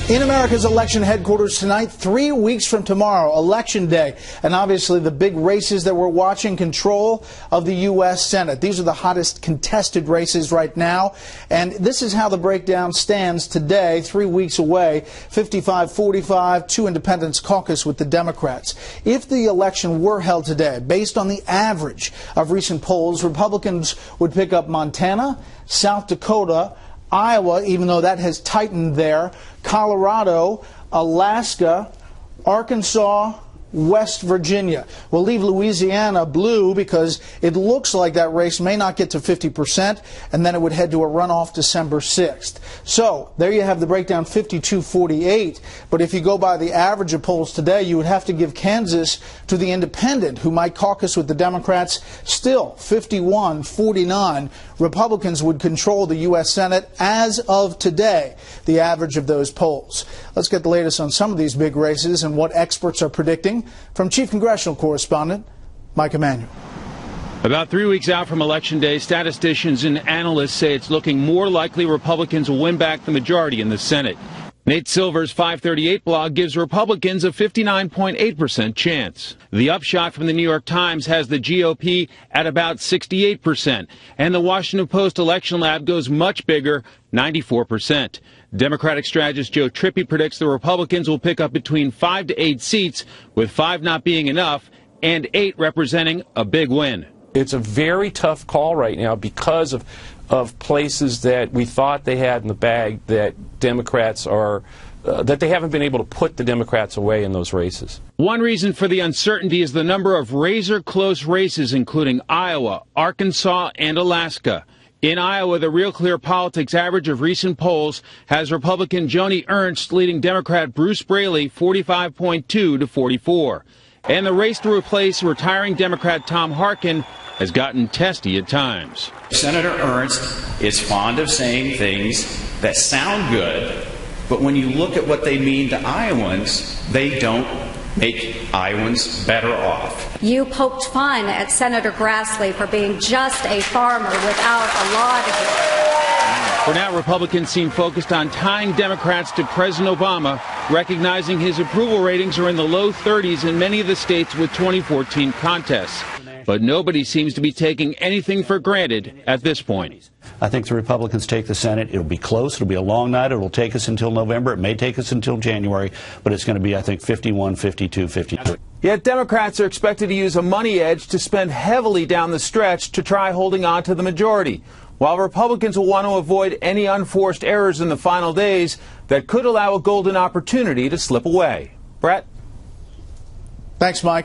In America's election headquarters tonight, 3 weeks from tomorrow, Election Day, and obviously the big races that we're watching, control of the U.S. Senate. These are the hottest contested races right now, and this is how the breakdown stands today, 3 weeks away, 55-45, two independents caucus with the Democrats. If the election were held today, based on the average of recent polls, Republicans would pick up Montana, South Dakota, Iowa, even though that has tightened there, Colorado, Alaska, Arkansas, West Virginia. We'll leave Louisiana blue because it looks like that race may not get to 50%, and then it would head to a runoff December 6th. So there you have the breakdown, 52-48. But if you go by the average of polls today, you would have to give Kansas to the independent, who might caucus with the Democrats. Still, 51-49. Republicans would control the U.S. Senate as of today, the average of those polls. Let's get the latest on some of these big races and what experts are predicting from Chief Congressional Correspondent Mike Emanuel. About 3 weeks out from Election Day, statisticians and analysts say it's looking more likely Republicans will win back the majority in the Senate. Nate Silver's 538 blog gives Republicans a 59.8% chance. The upshot from the New York Times has the GOP at about 68%, and the Washington Post Election Lab goes much bigger, 94%. Democratic strategist Joe Trippi predicts the Republicans will pick up between 5 to 8 seats, with 5 not being enough and 8 representing a big win. It's a very tough call right now because of places that we thought they had in the bag that Democrats are, that they haven't been able to put the Democrats away in those races. One reason for the uncertainty is the number of razor-close races, including Iowa, Arkansas, and Alaska. In Iowa, the Real Clear Politics average of recent polls has Republican Joni Ernst leading Democrat Bruce Braley 45.2 to 44. And the race to replace retiring Democrat Tom Harkin has gotten testy at times. Senator Ernst is fond of saying things that sound good, but when you look at what they mean to Iowans, they don't make Iowans better off. You poked fun at Senator Grassley for being just a farmer without a law degree. For now, Republicans seem focused on tying Democrats to President Obama, recognizing his approval ratings are in the low 30s in many of the states with 2014 contests. But nobody seems to be taking anything for granted at this point. I think the Republicans take the Senate. It'll be close. It'll be a long night. It'll take us until November. It may take us until January, but it's going to be, I think, 51, 52, 53. Yet Democrats are expected to use a money edge to spend heavily down the stretch to try holding on to the majority, while Republicans will want to avoid any unforced errors in the final days that could allow a golden opportunity to slip away. Brett? Thanks, Mike.